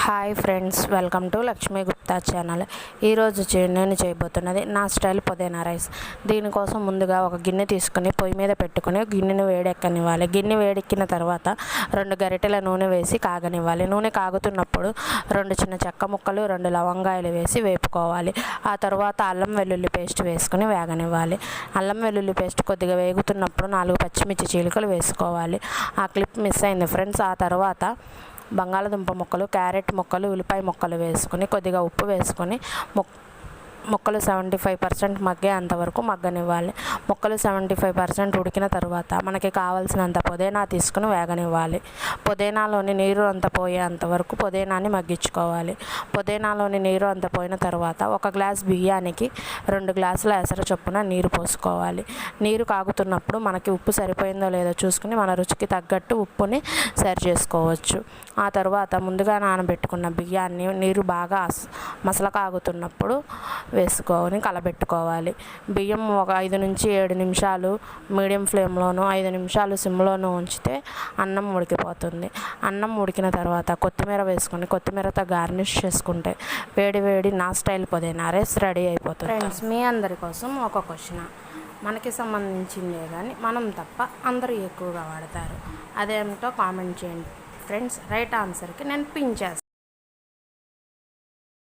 Hi friends, welcome to Lakshmi Gupta channel. ఈరోజు నేను చేయబోతున్నది నా స్టైల్ పుదీనా రైస్. దీనికోసం ముందుగా ఒక గిన్నె తీసుకుని పొయ్యి మీద పెట్టుకుని గిన్నెను వేడెక్కనివ్వాలి. గిన్నె వేడెక్కిన తర్వాత 2 గరిటెల నూనె వేసి కాగనివ్వాలి. నూనె కాగుతున్నప్పుడు 2 చిన్న చెక్క ముక్కలు, 2 లవంగాయలు వేసి వేపుకోవాలి. ఆ తర్వాత అల్లం వెల్లుల్లి పేస్ట్ వేసుకుని వేగనివ్వాలి. అల్లం వెల్లుల్లి పేస్ట్ కొద్దిగా వేగుతున్నప్పుడు 4 పచ్చిమిర్చి చీలికలు వేసుకోవాలి. ఆ క్లిప్ మిస్ అయింది ఫ్రెండ్స్. ఆ తర్వాత బంగాళదుంప ముక్కలు, క్యారెట్ ముక్కలు, ఉల్లిపాయ ముక్కలు వేసుకొని కొద్దిగా ఉప్పు వేసుకొని ముక్కలు 75% మగ్గేంతవరకు మగ్గనివ్వాలి. ముక్కలు 75% ఉడికిన తర్వాత మనకి కావాల్సినంత పుదీనా తీసుకుని వేగనివ్వాలి. పుదీనాలోని నీరు అంత పోయేంతవరకు పుదీనాని మగ్గించుకోవాలి. పుదీనాలోని నీరు అంత పోయిన తర్వాత 1 గ్లాస్ బియ్యానికి 2 గ్లాసుల ఎసరు చొప్పున నీరు పోసుకోవాలి. నీరు కాగుతున్నప్పుడు మనకి ఉప్పు సరిపోయిందో లేదో చూసుకుని మన రుచికి తగ్గట్టు ఉప్పుని సరి చేసుకోవచ్చు. ఆ తర్వాత ముందుగా నానబెట్టుకున్న బియ్యాన్ని నీరు బాగా మసల కాగుతున్నప్పుడు వేసుకొని కలబెట్టుకోవాలి. బియ్యం ఒక 5 నుంచి 7 నిమిషాలు మీడియం ఫ్లేమ్లోనూ 5 నిమిషాలు సిమ్లోనూ ఉంచితే అన్నం ఉడికిపోతుంది. అన్నం ఉడికిన తర్వాత కొత్తిమీర వేసుకొని కొత్తిమీరతో గార్నిష్ చేసుకుంటే వేడి వేడి నా స్టైల్ పుదీనా రైస్ రెడీ అయిపోతుంది. ఫ్రెండ్స్, మీ అందరి కోసం ఒక క్వశ్చన్. మనకి సంబంధించిందే కానీ మనం తప్ప అందరూ ఎక్కువగా వాడతారు. అదేమిటో కామెంట్ చేయండి ఫ్రెండ్స్. రైట్ ఆన్సర్కి నేను పిన్ చేస్తాను.